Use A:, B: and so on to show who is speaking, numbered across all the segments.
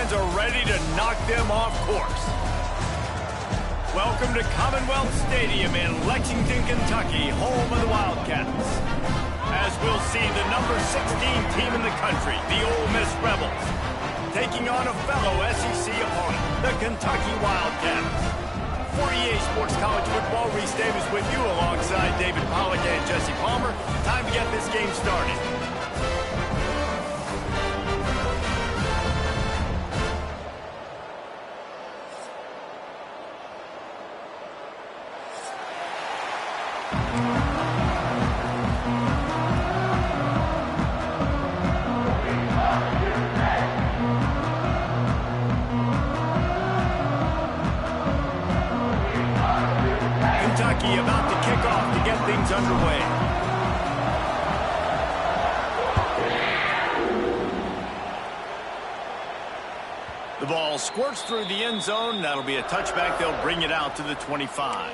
A: fans are ready to knock them off course. Welcome to Commonwealth Stadium in Lexington, Kentucky, home of the Wildcats. As we'll see the number 16 team in the country, the Ole Miss Rebels, taking on a fellow SEC opponent, the Kentucky Wildcats. 48 Sports College Football, Reese Davis with you alongside David Pollack and Jesse Palmer. Time to get this game started. Kentucky about to kick off to get things underway. The ball squirts through the end zone. That'll be a touchback. They'll bring it out to the 25.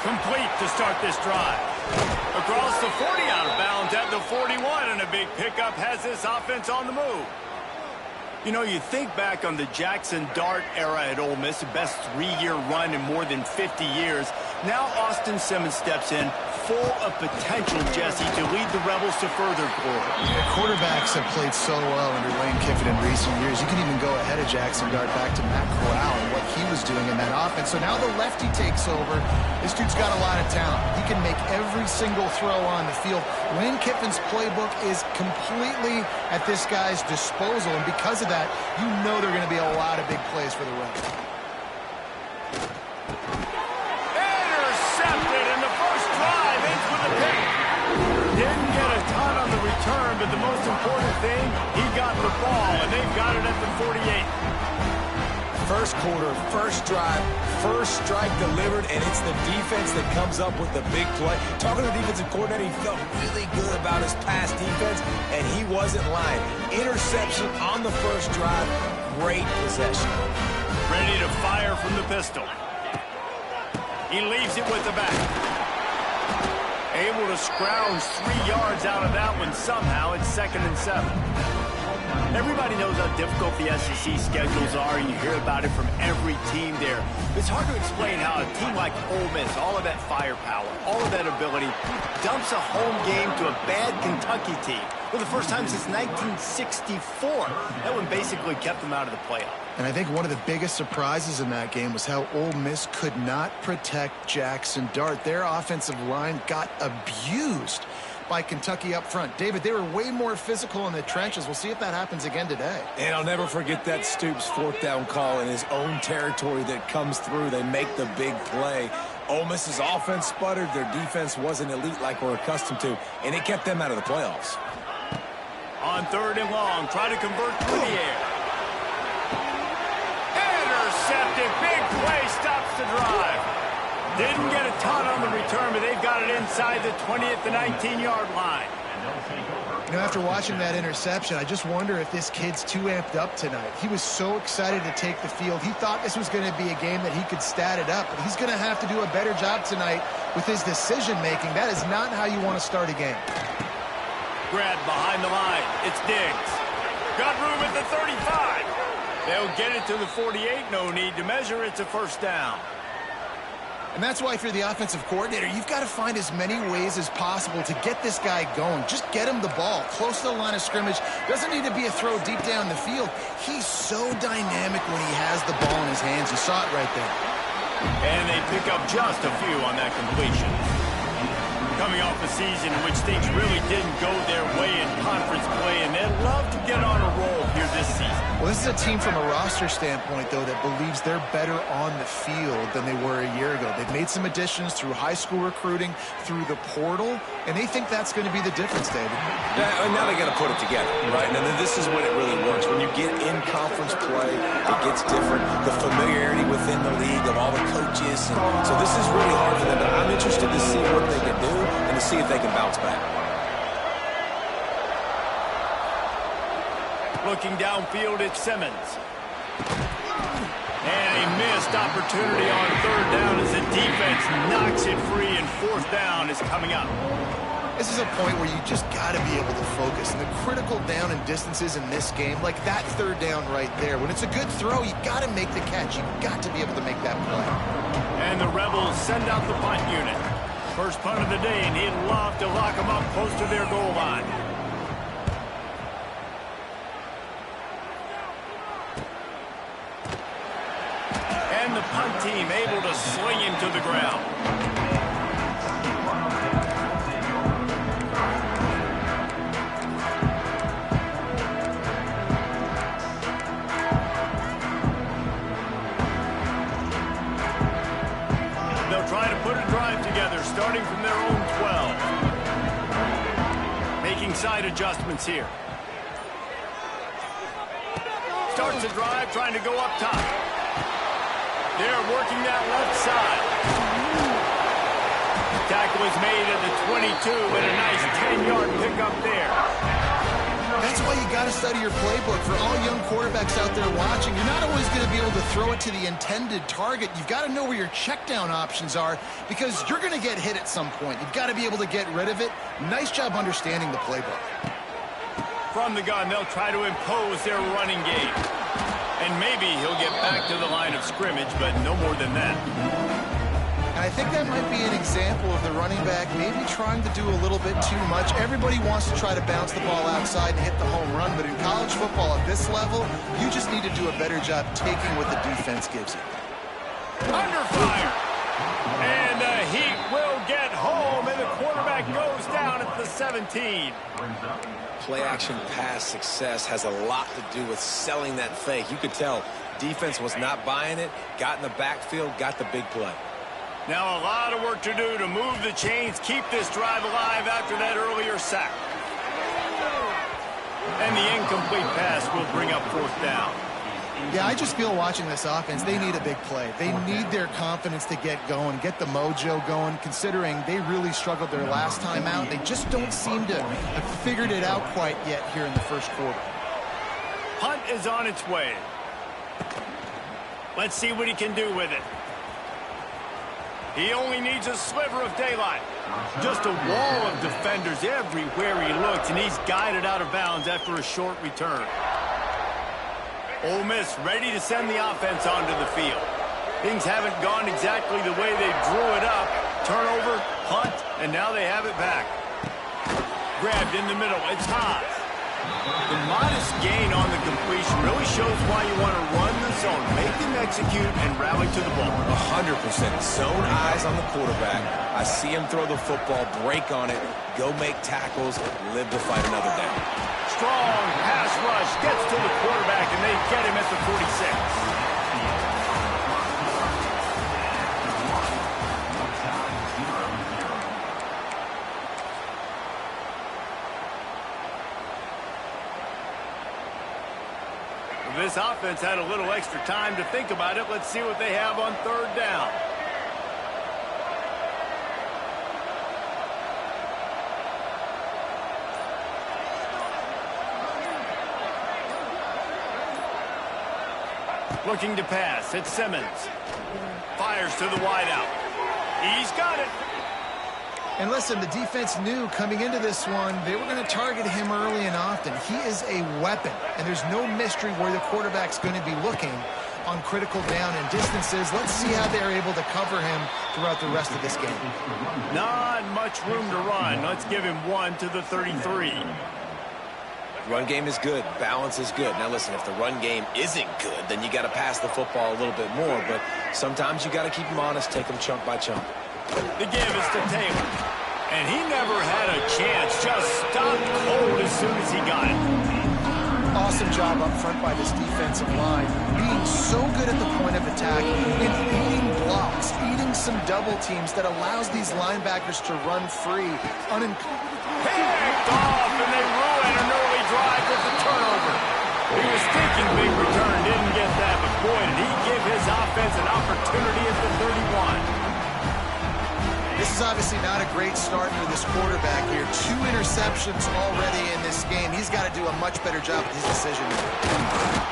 A: Complete to start this drive. Across the 40, out of bounds at the 41, and a big pickup has this offense on the move. You know, you think back on the Jackson Dart era at Ole Miss, the best 3-year run in more than 50 years. Now Austin Simmons steps in, full of potential, Jesse, to lead the Rebels to further glory.
B: Yeah, quarterbacks have played so well under Lane Kiffin in recent years. You can even go ahead of Jackson Dart back to Matt Corral and what he was doing in that offense. So now the lefty takes over. This dude's got a lot of talent. He can make every single throw on the field. Lane Kiffin's playbook is completely at this guy's disposal, and because of that, you know there are going to be a lot of big plays for the Rebels.
A: Didn't get a ton on the return, but the most important thing, he got the ball, and they've got it at the 48.
C: First quarter, first drive, first strike delivered, and it's the defense that comes up with the big play. Talking to the defensive coordinator, he felt really good about his pass defense, and he wasn't lying. Interception on the first drive, great possession.
A: Ready to fire from the pistol. He leaves it with the back. Able to scrounge 3 yards out of that one somehow. It's 2nd and 7. Everybody knows how difficult the SEC schedules are. You hear about it from every team there. It's hard to explain how a team like Ole Miss, all of that firepower, all of that ability, dumps a home game to a bad Kentucky team for the first time since 1964. That one basically kept them out of the playoff.
B: And I think one of the biggest surprises in that game was how Ole Miss could not protect Jackson Dart. Their offensive line got abused by Kentucky up front. David, they were way more physical in the trenches. We'll see if that happens again today.
C: And I'll never forget that Stoops 4th down call in his own territory that comes through. They make the big play. Ole Miss's offense sputtered. Their defense wasn't elite like we're accustomed to, and it kept them out of the playoffs.
A: On 3rd and long, try to convert through the air. Intercepted. Big play stops the drive. Didn't get a ton on the return, but they've got it inside the 20 at the 19-yard line.
B: You know, after watching that interception, I just wonder if this kid's too amped up tonight. He was so excited to take the field. He thought this was going to be a game that he could stat it up, but he's going to have to do a better job tonight with his decision-making. That is not how you want to start a game.
A: Grab behind the line. It's Diggs. Got room at the 35. They'll get it to the 48. No need to measure. It's a 1st down.
B: And that's why if you're the offensive coordinator, you've got to find as many ways as possible to get this guy going. Just get him the ball close to the line of scrimmage. Doesn't need to be a throw deep down the field. He's so dynamic when he has the ball in his hands. You saw it right there.
A: And they pick up just a few on that completion. Coming off a season in which things really didn't go their way in conference play, and they'd love to get on a roll here this season.
B: Well, this is a team from a roster standpoint, though, that believes they're better on the field than they were a year ago. They've made some additions through high school recruiting, through the portal, and they think that's going to be the difference, David.
C: Now they got to put it together, right? And then this is when it really works. When you get in conference play, it gets different. The familiarity within the league of all the coaches. And so this is really hard for them. But I'm interested to see what they can do and to see if they can bounce back.
A: Looking downfield at Simmons. And a missed opportunity on third down as the defense knocks it free, and fourth down is coming up.
B: This is a point where you just got to be able to focus. And the critical down and distances in this game, like that third down right there, when it's a good throw, you got to make the catch. You've got to be able to make that play.
A: And the Rebels send out the punt unit. First punt of the day, and he'd love to lock them up close to their goal line. And the punt team able to sling him to the ground. They'll try to put a drive together, starting from their own 12. Making side adjustments here. Starts a drive, trying to go up top. They're working that left side. Tackle is made at the 22, and a nice 10-yard pickup there.
B: That's why you got to study your playbook. For all young quarterbacks out there watching, you're not always going to be able to throw it to the intended target. You've got to know where your check down options are, because you're going to get hit at some point. You've got to be able to get rid of it. Nice job understanding the playbook.
A: From the gun, they'll try to impose their running game. And maybe he'll get back to the line of scrimmage, but no more than that.
B: And I think that might be an example of the running back maybe trying to do a little bit too much. Everybody wants to try to bounce the ball outside and hit the home run, but in college football at this level, you just need to do a better job taking what the defense gives you.
A: Under fire. And the Heat will get home, and the quarterback goes down at the 17.
C: Play-action pass success has a lot to do with selling that fake. You could tell defense was not buying it, got in the backfield, got the big play.
A: Now a lot of work to do to move the chains, keep this drive alive after that earlier sack. And the incomplete pass will bring up fourth down.
B: Yeah, I just feel watching this offense, they need a big play. They need their confidence to get going, get the mojo going, considering they really struggled their last time out. They just don't seem to have figured it out quite yet here in the first quarter.
A: Punt is on its way. Let's see what he can do with it. He only needs a sliver of daylight. Just a wall of defenders everywhere he looks, and he's guided out of bounds after a short return. Ole Miss ready to send the offense onto the field. Things haven't gone exactly the way they drew it up. Turnover, punt, and now they have it back. Grabbed in the middle. It's Haas. The modest gain on the completion really shows why you want to run the zone, make them execute, and rally to the ball.
C: 100% zone eyes on the quarterback. I see him throw the football, break on it, go make tackles, live to fight another down.
A: Strong pass rush gets to the quarterback, and they get him at the 46. This offense had a little extra time to think about it. Let's see what they have on third down. Looking to pass. It's Simmons. Fires to the wideout. He's got it.
B: And listen, the defense knew coming into this one, they were going to target him early and often. He is a weapon, and there's no mystery where the quarterback's going to be looking on critical down and distances. Let's see how they're able to cover him throughout the rest of this game.
A: Not much room to run. Let's give him one to the 33.
C: Run game is good. Balance is good. Now, listen, if the run game isn't good, then you got to pass the football a little bit more. But sometimes you got to keep them honest, take them chunk by chunk.
A: The give is to Taylor. And he never had a chance. Just stopped cold as soon as he got it.
B: Awesome job up front by this defensive line. Being so good at the point of attack and eating blocks, eating some double teams that allows these linebackers to run free.
A: Picked off, and they ruin an early drive with the turnover. He was thinking big return, didn't get that, but boy, did he give his offense an opportunity at the 31.
B: This is is obviously not a great start for this quarterback here. 2 interceptions already in this game. He's got to do a much better job with his decision.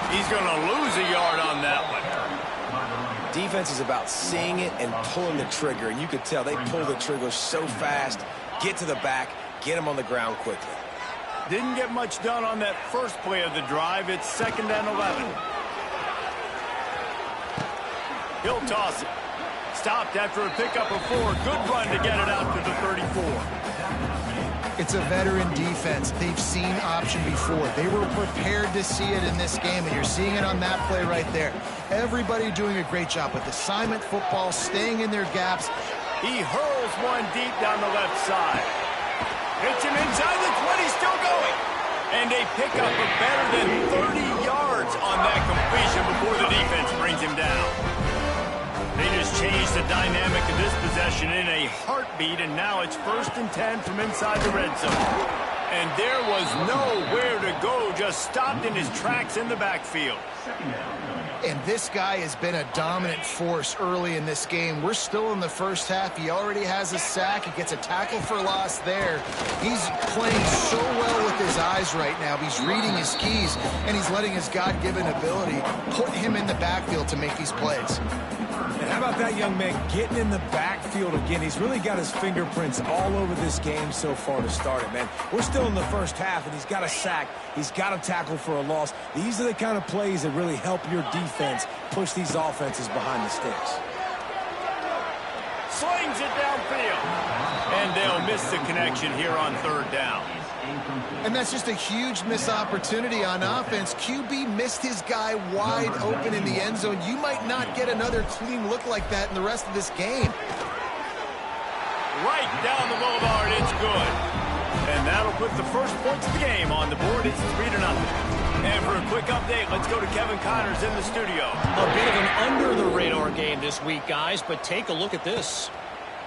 A: He's going to lose a yard on that one.
C: Defense is about seeing it and pulling the trigger, and you could tell they pull the trigger so fast, get to the back, get him on the ground quickly.
A: Didn't get much done on that first play of the drive. It's 2nd and 11. He'll toss it. Stopped after a pickup of 4. Good run to get it out to the 34.
B: It's a veteran defense. They've seen option before. They were prepared to see it in this game, and you're seeing it on that play right there. Everybody doing a great job with assignment football, staying in their gaps.
A: He hurls one deep down the left side. Hits him inside the 20, still going. And they pick up a better than 30 yards on that completion before the defense brings him down. They just changed the dynamic of this possession in a heartbeat, and now it's 1st and 10 from inside the red zone. And there was nowhere to go, just stopped in his tracks in the backfield.
B: And this guy has been a dominant force early in this game. We're still in the first half. He already has a sack. He gets a tackle for loss there. He's playing so well with his eyes right now. He's reading his keys, and he's letting his God-given ability put him in the backfield to make these plays.
C: And how about that young man getting in the backfield again? He's really got his fingerprints all over this game so far to start it, man. We're still in the first half, and he's got a sack. He's got a tackle for a loss. These are the kind of plays that really help your defense push these offenses behind the sticks.
A: Slings it downfield. And they'll miss the connection here on 3rd down.
B: And that's just a huge missed opportunity on offense. QB missed his guy wide open in the end zone. You might not get another clean look like that in the rest of this game.
A: Right down the boulevard, it's good. And that'll put the first points of the game on the board. It's 3-0. And for a quick update, let's go to Kevin Connors in the studio.
D: A bit of an under-the-radar game this week, guys, but take a look at this.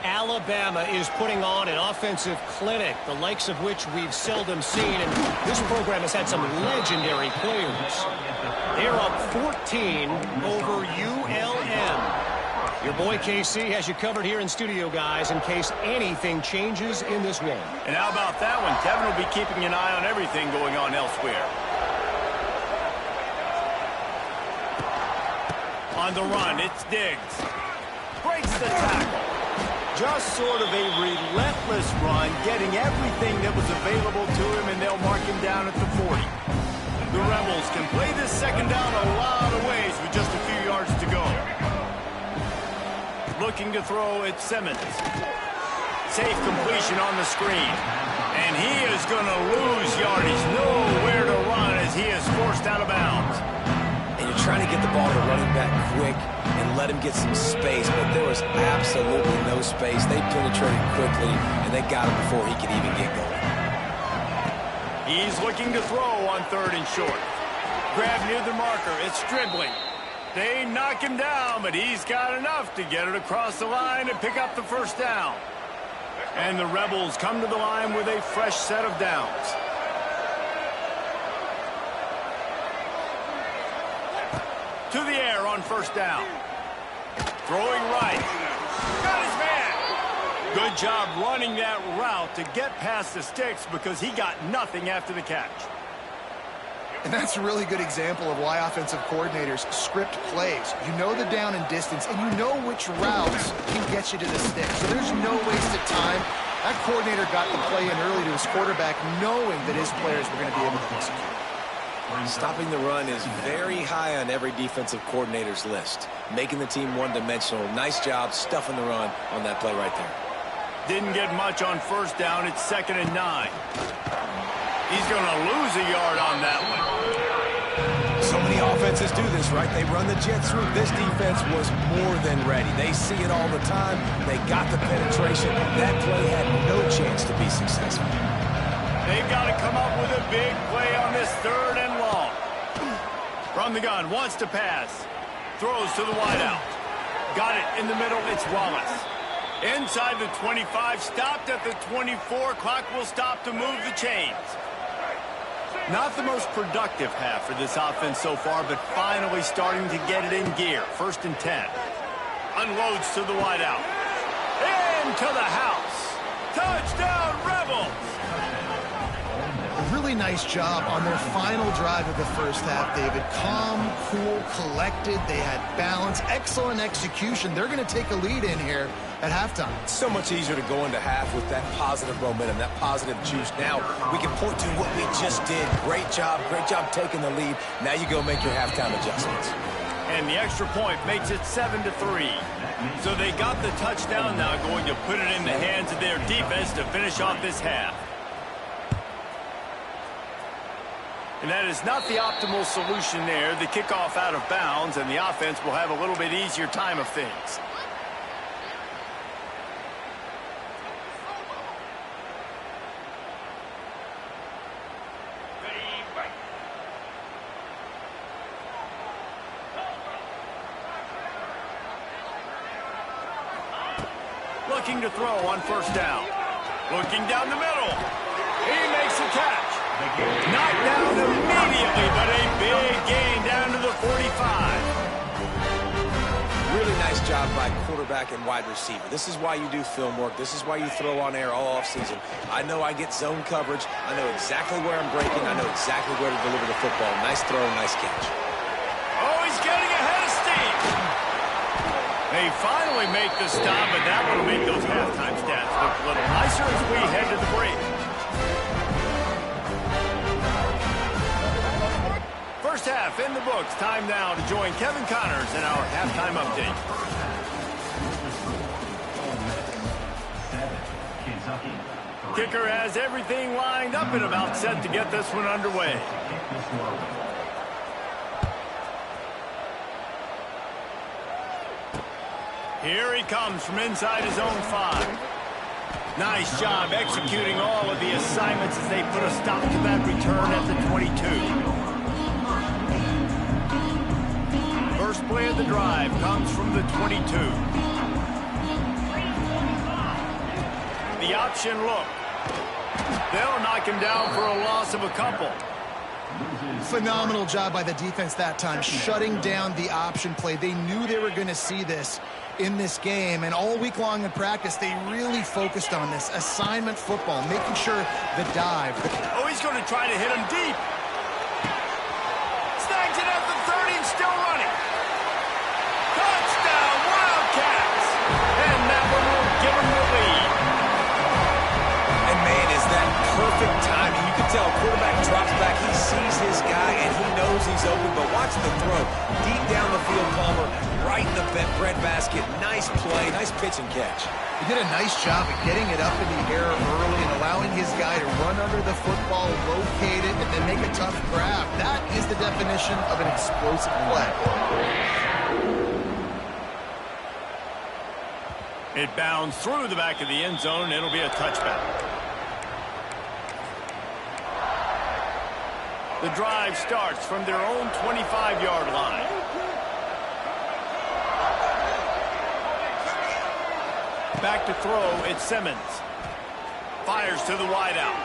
D: Alabama is putting on an offensive clinic, the likes of which we've seldom seen, and this program has had some legendary players. They're up 14 over ULM. Your boy KC has you covered here in studio, guys, in case anything changes in this one.
A: And how about that one? Kevin will be keeping an eye on everything going on elsewhere. On the run, it's Diggs. Breaks the tackle. Just sort of a relentless run, getting everything that was available to him, and they'll mark him down at the 40. The Rebels can play this 2nd down a lot of ways with just a few yards to go. Looking to throw at Simmons. Safe completion on the screen. And he is going to lose yardage. Nowhere to run as he is forced out of bounds.
C: And you're trying to get the ball to running back quick and let him get some space, but there was absolutely no space. They penetrated quickly, and they got him before he could even get going.
A: He's looking to throw on 3rd and short. Grab near the marker. It's dribbling. They knock him down, but he's got enough to get it across the line and pick up the 1st down. And the Rebels come to the line with a fresh set of downs. To the air on 1st down. Throwing right. Got his man. Good job running that route to get past the sticks because he got nothing after the catch.
B: And that's a really good example of why offensive coordinators script plays. You know the down and distance, and you know which routes can get you to the stick. So there's no wasted time. That coordinator got the play in early to his quarterback, knowing that his players were going to be able to execute.
C: Stopping the run is very high on every defensive coordinator's list. Making the team one-dimensional. Nice job stuffing the run on that play right there.
A: Didn't get much on 1st down. It's 2nd and 9. He's going to lose a yard on that one.
C: So many offenses do this, right? They run the jet sweep. This defense was more than ready. They see it all the time. They got the penetration. That play had no chance to be successful.
A: They've got to come up with a big play on this 3rd and long. From the gun, wants to pass. Throws to the wideout. Got it in the middle. It's Wallace. Inside the 25, stopped at the 24. Clock will stop to move the chains. Not the most productive half for this offense so far, but finally starting to get it in gear. 1st and 10. Unloads to the wideout. Into the house. Touchdown, Rebels.
B: A really nice job on their final drive of the first half, David. Calm, cool, collected. They had balance, excellent execution. They're going to take a lead in here at halftime.
C: It's so much easier to go into half with that positive momentum, that positive juice. Now we can point to what we just did. Great job taking the lead. Now you go make your halftime adjustments.
A: And the extra point makes it 7-3. So they got the touchdown, now going to put it in the hands of their defense to finish off this half. And that is not the optimal solution there. The kickoff out of bounds, and the offense will have a little bit easier time of things. Looking to throw on first down. Looking down the middle. He makes a catch. Knocked down immediately, but a big gain down to the 45.
C: Really nice job by quarterback and wide receiver. This is why you do film work. This is why you throw on air all offseason. I know I get zone coverage. I know exactly where I'm breaking. I know exactly where to deliver the football. Nice throw, nice catch.
A: Oh, he's getting ahead of steam. They finally make the stop, but that one will make those halftime stats look a little nicer as we head to the break. First half in the books. Time now to join Kevin Connors in our halftime update. Kicker has everything lined up and about set to get this one underway. Here he comes from inside his own 5. Nice job executing all of the assignments as they put a stop to that return at the 22. First play of the drive comes from the 22. The option look. They'll knock him down for a loss of a couple.
B: Phenomenal job by the defense that time, shutting down the option play. They knew they were going to see this in this game, and all week long in practice, they really focused on this assignment football, making sure the dive.
A: Oh, he's going to try to hit him deep. Snags it at the 30 and still running. Touchdown, Wildcats! And that one will give him the lead.
C: And man, is that perfect timing. You can tell quarterback drops back, he sees his guy, and he knows he's open, but watch the throw. Deep down the field, Palmer, right in the breadbasket. Nice play, nice pitch and catch.
B: He did a nice job of getting it up in the air early and allowing his guy to run under the football, locate it, and then make a tough grab. That is the definition of an explosive play.
A: It bounds through the back of the end zone. It'll be a touchback. The drive starts from their own 25-yard line. Back to throw, it's Simmons. Fires to the wideout.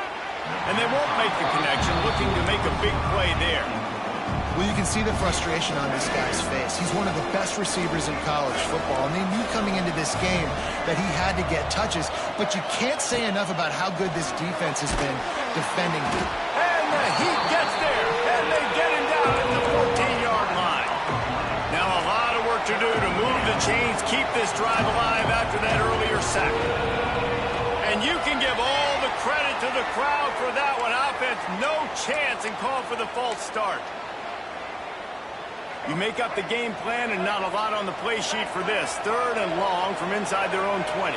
A: And they won't make the connection, looking to make a big play there.
B: Well, you can see the frustration on this guy's face. He's one of the best receivers in college football, and they knew coming into this game that he had to get touches, but you can't say enough about how good this defense has been defending him.
A: And the heat gets there, and they get him down at the 14-yard line. Now a lot of work to do to move the chains, keep this drive alive after that earlier sack. And you can give all the credit to the crowd for that one. Offense, no chance, and call for the false start. You make up the game plan and not a lot on the play sheet for this. 3rd and long from inside their own 20.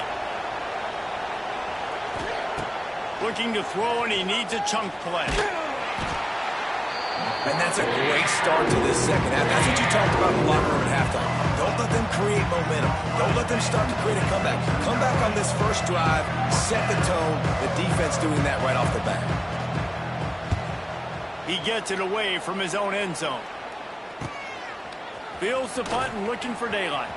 A: Looking to throw, and he needs a chunk play.
C: And that's a great start to this second half. That's what you talked about in the locker room at halftime. Don't let them create momentum. Don't let them start to create a comeback. Come back on this first drive, set the tone. The defense doing that right off the bat.
A: He gets it away from his own end zone. Fields the punt and looking for daylight.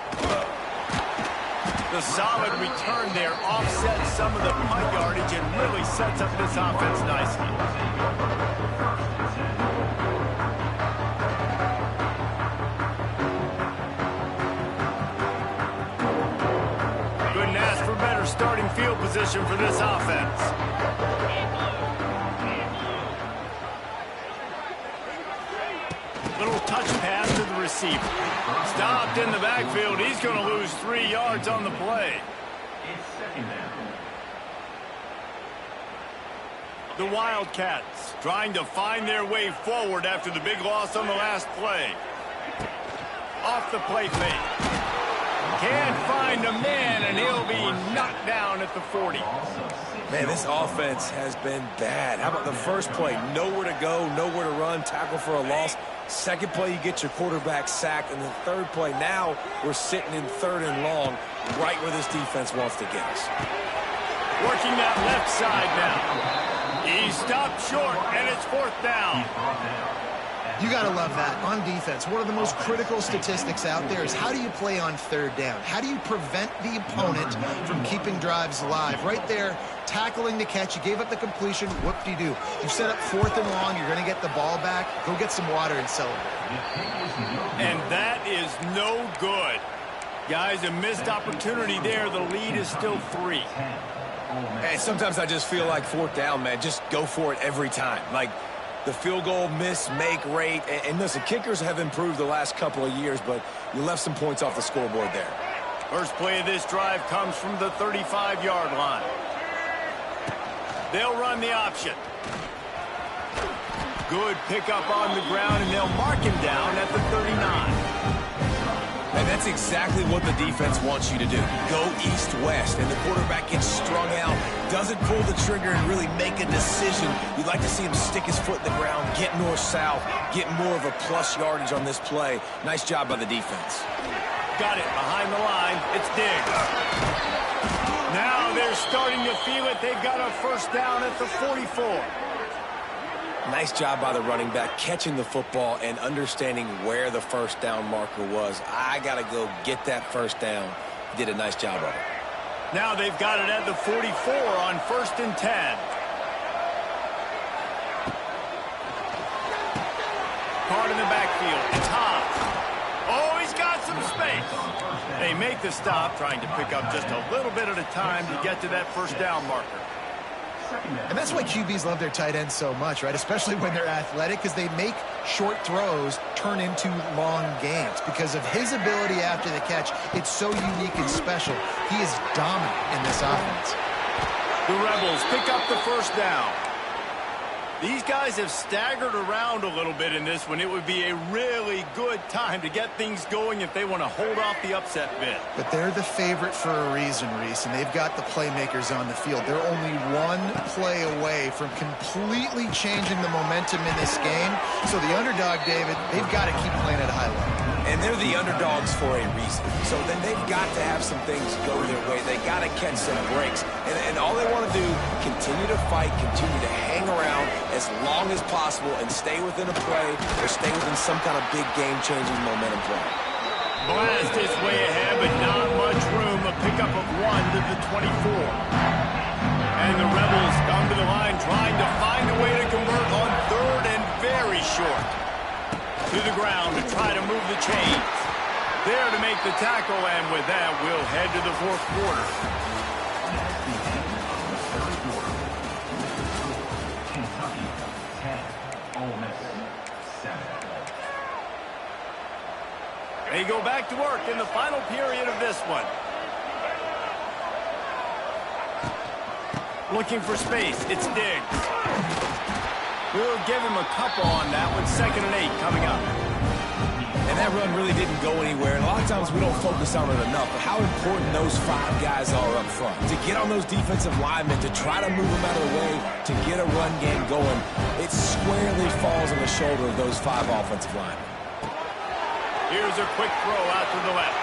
A: The solid return there offsets some of the punt yardage and really sets up this offense nicely. Couldn't ask for better starting field position for this offense. Little touch pass to the receiver. Stopped in the backfield. He's going to lose 3 yards on the play. The Wildcats trying to find their way forward after the big loss on the last play. Off the play fake. Can't find a man, and he'll be knocked down at the 40.
C: Man, this offense has been bad. How about the first play? Nowhere to go, nowhere to run, tackle for a loss. Second play, you get your quarterback sacked. And the third play, now we're sitting in 3rd and long, right where this defense wants to get us.
A: Working that left side now. He stopped short, and it's 4th down.
B: You got to love that. On defense, one of the most critical statistics out there is how do you play on 3rd down? How do you prevent the opponent from keeping drives alive? Right there, tackling the catch. You gave up the completion. Whoop-de-doo. You set up 4th and long. You're going to get the ball back. Go get some water and celebrate.
A: And that is no good. Guys, a missed opportunity there. The lead is still 3.
C: Hey, sometimes I just feel like 4th down, man. Just go for it every time. Like, the field goal miss-make rate. And listen, kickers have improved the last couple of years, but you left some points off the scoreboard there.
A: First play of this drive comes from the 35-yard line. They'll run the option. Good pickup on the ground, and they'll mark him down at the 39.
C: And that's exactly what the defense wants you to do. Go east-west, and the quarterback gets strung out, doesn't pull the trigger and really make a decision. You'd like to see him stick his foot in the ground, get north-south, get more of a plus yardage on this play. Nice job by the defense.
A: Got it behind the line. It's Diggs. Now they're starting to feel it. They've got a 1st down at the 44.
C: Nice job by the running back, catching the football and understanding where the 1st down marker was. I got to go get that 1st down. He did a nice job of it.
A: Now they've got it at the 44 on 1st and 10. Card in the backfield. It's Hobbs. Oh, he's got some space. They make the stop, trying to pick up just a little bit at a time to get to that 1st down marker.
B: And that's why QBs love their tight ends so much, right? Especially when they're athletic, because they make short throws turn into long gains. Because of his ability after the catch, it's so unique and special. He is dominant in this offense.
A: The Rebels pick up the 1st down. These guys have staggered around a little bit in this one. It would be a really good time to get things going if they want to hold off the upset bid.
B: But they're the favorite for a reason, Reese, and they've got the playmakers on the field. They're only one play away from completely changing the momentum in this game. So the underdog, David, they've got to keep playing at a high level.
C: And they're the underdogs for a reason. So then they've got to have some things go their way. They got to catch some breaks. And all they want to do, continue to fight, continue to hang around as long as possible and stay within a play or stay within some kind of big game-changing momentum play.
A: Blast is way ahead, but not much room. A pickup of 1 to the 24. And the Rebels come to the line trying to find a way to convert on 3rd and very short. To the ground to try to move the chains. There to make the tackle, and with that, we'll head to the 4th quarter. They go back to work in the final period of this one. Looking for space. It's Diggs. We'll give him a couple on that one. 2nd and 8 coming up.
C: And that run really didn't go anywhere. And a lot of times we don't focus on it enough. But how important those 5 guys are up front. To get on those defensive linemen, to try to move them out of the way, to get a run game going, it squarely falls on the shoulder of those 5 offensive linemen.
A: Here's a quick throw out to the left.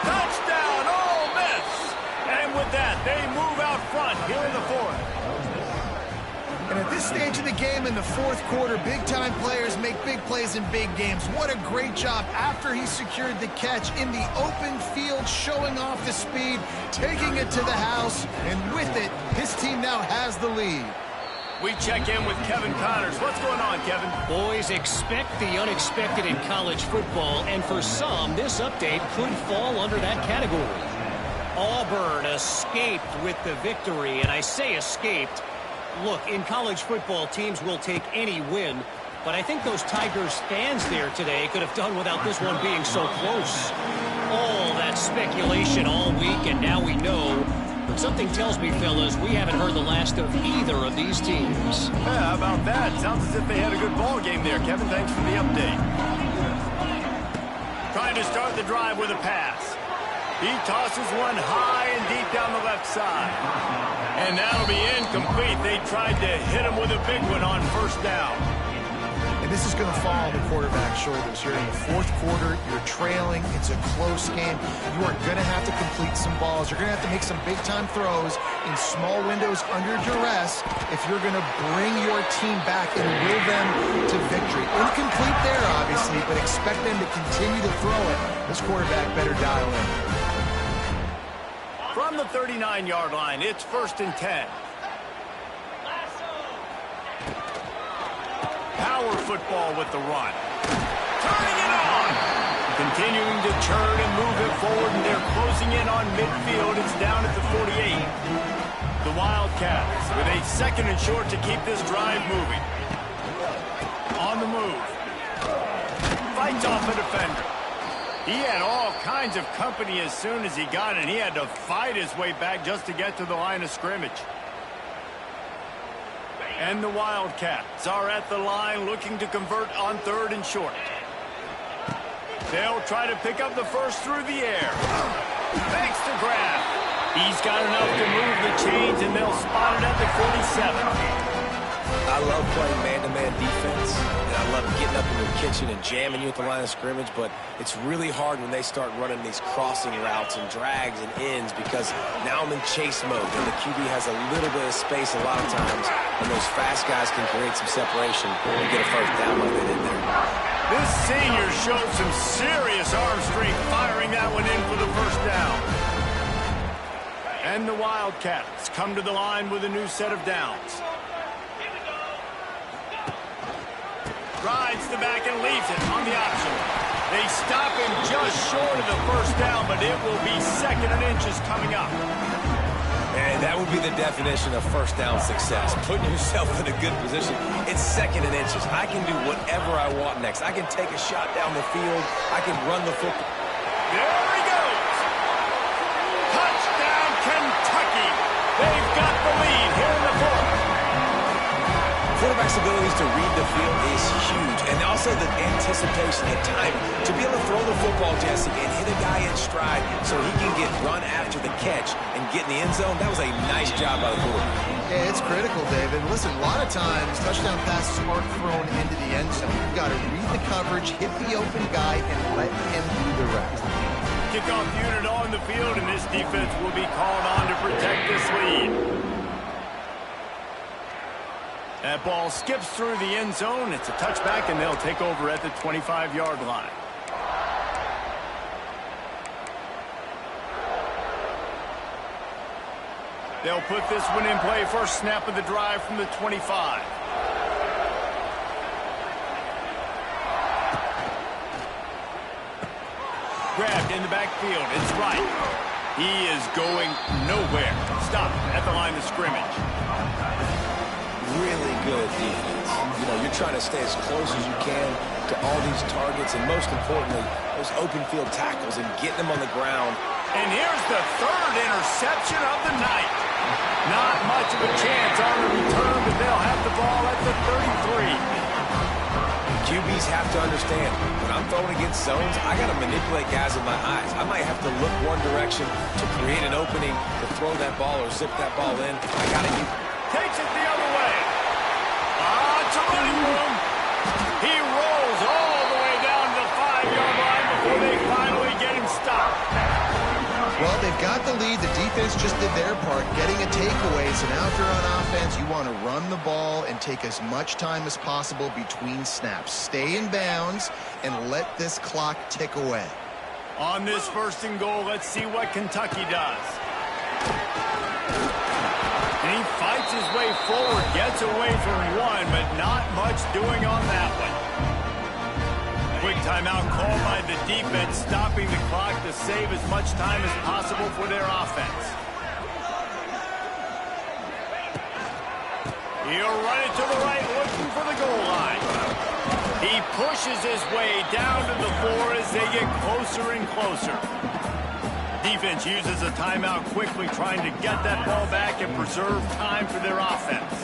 A: Touchdown, Ole Miss! And with that, they move out front here in the 4th.
B: And at this stage of the game in the 4th quarter, big-time players make big plays in big games. What a great job after he secured the catch in the open field, showing off the speed, taking it to the house, and with it, his team now has the lead.
A: We check in with Kevin Connors. What's going on, Kevin?
D: Boys, expect the unexpected in college football, and for some, this update could fall under that category. Auburn escaped with the victory, and I say escaped. Look, in college football, teams will take any win, but I think those Tigers fans there today could have done without this one being so close. All that speculation all week, and now we know. But something tells me, fellas, we haven't heard the last of either of these teams.
A: Yeah, how about that? Sounds as if they had a good ball game there, Kevin. Thanks for the update. Trying to start the drive with a pass. He tosses one high and deep down the left side. And that'll be incomplete. They tried to hit him with a big one on first down.
B: And this is going to fall on the quarterback's shoulders. You're in the fourth quarter. You're trailing. It's a close game. You are going to have to complete some balls. You're going to have to make some big-time throws in small windows under duress if you're going to bring your team back and will them to victory. Incomplete there, obviously, but expect them to continue to throw it. This quarterback better dial in.
A: From the 39-yard line, it's 1st and 10. Power football with the run. Turning it on. Continuing to turn and move it forward, and they're closing in on midfield. It's down at the 48. The Wildcats with a 2nd and short to keep this drive moving. On the move. Fights off a defender. He had all kinds of company as soon as he got it, and he had to fight his way back just to get to the line of scrimmage. And the Wildcats are at the line looking to convert on 3rd and short. They'll try to pick up the first through the air. Makes the grab. He's got enough to move the chains, and they'll spot it at the 47.
C: I love playing man-to-man defense, and I love getting up in your kitchen and jamming you at the line of scrimmage, but it's really hard when they start running these crossing routes and drags and ends because now I'm in chase mode, and the QB has a little bit of space a lot of times, and those fast guys can create some separation and get a first down like they did there.
A: This senior showed some serious arm strength firing that one in for the first down. And the Wildcats come to the line with a new set of downs. Rides the back and leaves it on the option. They stop him just short of the first down, but it will be 2nd and inches coming up.
C: And that would be the definition of first down success. Putting yourself in a good position. It's 2nd and inches. I can do whatever I want next. I can take a shot down the field. I can run the football.
A: There he goes. Touchdown, Kentucky. They've got the lead here in the 4th.
C: Quarterback's abilities to read the field is huge, and also the anticipation, the timing. To be able to throw the football, Jesse, and hit a guy in stride so he can get run after the catch and get in the end zone, that was a nice job by the quarterback.
B: Yeah, it's critical, David. Listen, a lot of times, touchdown passes aren't thrown into the end zone. You've got to read the coverage, hit the open guy, and let him do the rest.
A: Kickoff unit on the field, and this defense will be called on to protect this lead. That ball skips through the end zone. It's a touchback, and they'll take over at the 25-yard line. They'll put this one in play. First snap of the drive from the 25. Grabbed in the backfield. It's right. He is going nowhere. Stop at the line of scrimmage.
C: Really good defense. You know, you're trying to stay as close as you can to all these targets, and most importantly, those open field tackles and getting them on the ground.
A: And here's the 3rd interception of the night. Not much of a chance on the return, but they'll have the ball at the 33.
C: QBs have to understand, when I'm throwing against zones, I got to manipulate guys with my eyes. I might have to look one direction to create an opening to throw that ball or zip that ball in. I got to use.
A: Takes it the other way. It's a running room. He rolls all the way down to the 5-yard line before they finally get him stopped.
B: Well, they've got the lead. The defense just did their part, getting a takeaway. So now if you're on offense, you want to run the ball and take as much time as possible between snaps. Stay in bounds and let this clock tick away.
A: On this 1st and goal, let's see what Kentucky does. And he fights his way forward, gets away from one, but not much doing on that one. Quick timeout called by the defense, stopping the clock to save as much time as possible for their offense. He'll run it to the right, looking for the goal line. He pushes his way down to the floor as they get closer and closer. Defense uses a timeout quickly, trying to get that ball back and preserve time for their offense.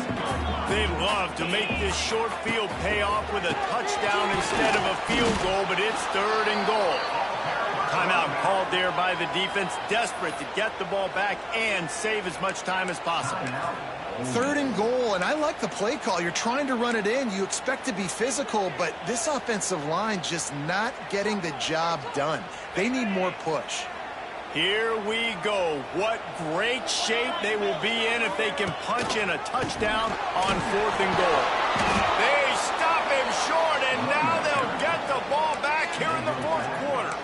A: They'd love to make this short field pay off with a touchdown instead of a field goal, but it's 3rd and goal. Timeout called there by the defense, desperate to get the ball back and save as much time as possible.
B: 3rd and goal, and I like the play call. You're trying to run it in. You expect to be physical, but this offensive line just not getting the job done. They need more push.
A: Here we go. What great shape they will be in if they can punch in a touchdown on 4th and goal. They stop him short, and now they'll get the ball back here in the 4th quarter.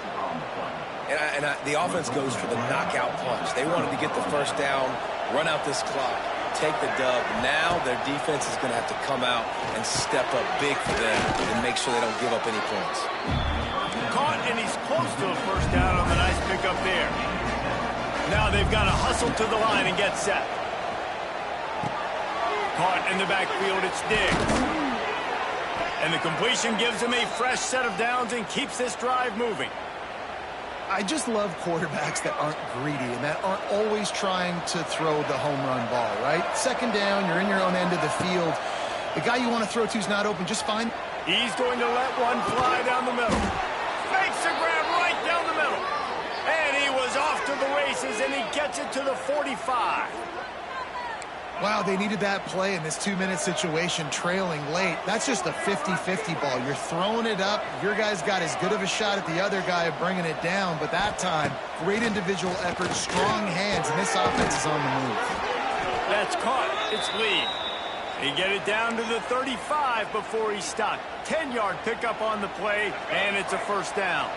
C: And the offense goes for the knockout punch. They wanted to get the first down, run out this clock, take the dub. Now their defense is going to have to come out and step up big for them and make sure they don't give up any points.
A: Caught, and he's close to a first down on the nice pickup there. Now they've got to hustle to the line and get set. Caught in the backfield, it's Diggs. And the completion gives him a fresh set of downs and keeps this drive moving.
B: I just love quarterbacks that aren't greedy and that aren't always trying to throw the home run ball, right? 2nd down, you're in your own end of the field. The guy you want to throw to is not open, just fine.
A: He's going to let one fly down the middle. Makes a grab right down the middle. And he was off to the races, and he gets it to the 45.
B: Wow, they needed that play in this 2-minute situation, trailing late. That's just a 50-50 ball. You're throwing it up. Your guy's got as good of a shot at the other guy of bringing it down, but that time, great individual effort, strong hands, and this offense is on the move.
A: That's caught. It's lead. They get it down to the 35 before he stopped. 10-yard pickup on the play, and it's a first down.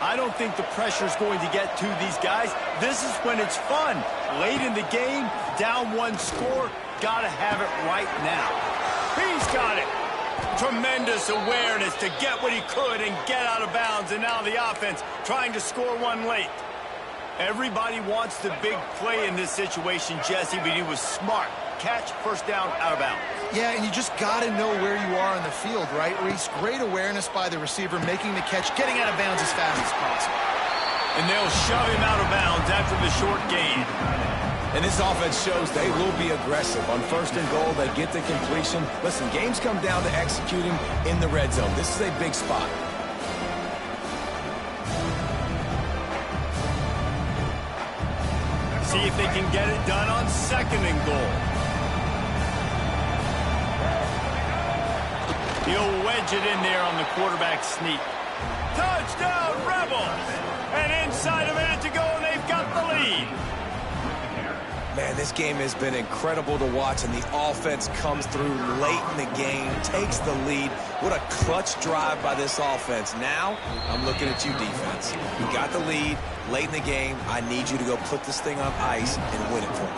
A: I don't think the pressure's going to get to these guys. This is when it's fun. Late in the game, down 1 score, gotta have it right now. He's got it. Tremendous awareness to get what he could and get out of bounds, and now the offense trying to score one late. Everybody wants the big play in this situation, Jesse, but he was smart. Catch, first down, out of bounds.
B: Yeah, and you just got to know where you are on the field, right, Reese? Great awareness by the receiver, making the catch, getting out of bounds as fast as possible.
A: And they'll shove him out of bounds after the short gain.
C: And this offense shows they will be aggressive. On 1st and goal, they get the completion. Listen, games come down to executing in the red zone. This is a big spot.
A: See if they can get it done on 2nd and goal. He'll wedge it in there on the quarterback sneak. Touchdown, Rebels! And inside a minute to go, and they've got the lead.
C: Man, this game has been incredible to watch, and the offense comes through late in the game, takes the lead. What a clutch drive by this offense. Now, I'm looking at you, defense. You got the lead late in the game. I need you to go put this thing on ice and win it for me.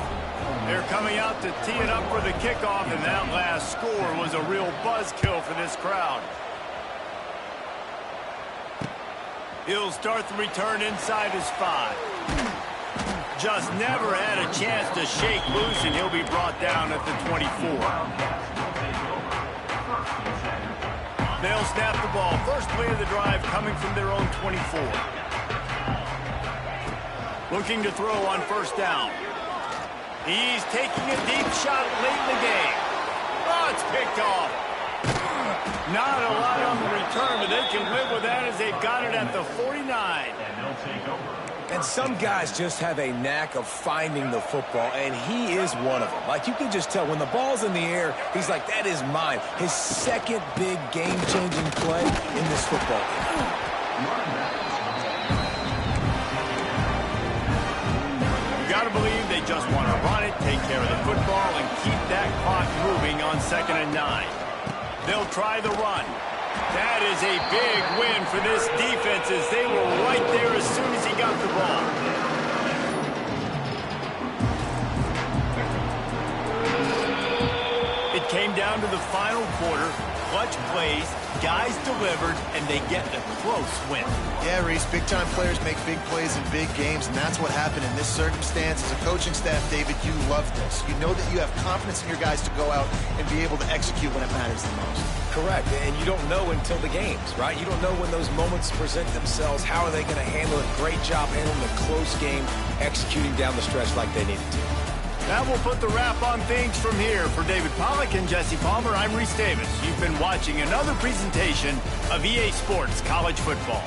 A: They're coming out to tee it up for the kickoff, and that last score was a real buzzkill for this crowd. He'll start the return inside his 5. Just never had a chance to shake loose, and he'll be brought down at the 24. They'll snap the ball. First play of the drive coming from their own 24. Looking to throw on first down. He's taking a deep shot late in the game. Oh, it's picked off. Not a lot on the return, but they can live with that as they've got it at the 49.
C: And some guys just have a knack of finding the football, and he is one of them. Like, you can just tell when the ball's in the air, he's like, that is mine. His 2nd big game-changing play in this football game.
A: You got to believe they just want to run it, take care of the football, and keep that clock moving on 2nd and 9. They'll try the run. That is a big win for this defense as they were right there as soon as he got the ball. It came down to the final quarter. clutch plays, guys delivered, and they get a close win.
B: Yeah, Reese, big-time players make big plays in big games, and that's what happened in this circumstance. As a coaching staff, David, you love this. You know that you have confidence in your guys to go out and be able to execute when it matters the most.
C: Correct, and you don't know until the games, right? You don't know when those moments present themselves. How are they going to handle it? Great job handling the close game, executing down the stretch like they needed to.
A: That will put the wrap on things from here. For David Pollack and Jesse Palmer, I'm Reese Davis. You've been watching another presentation of EA Sports College Football.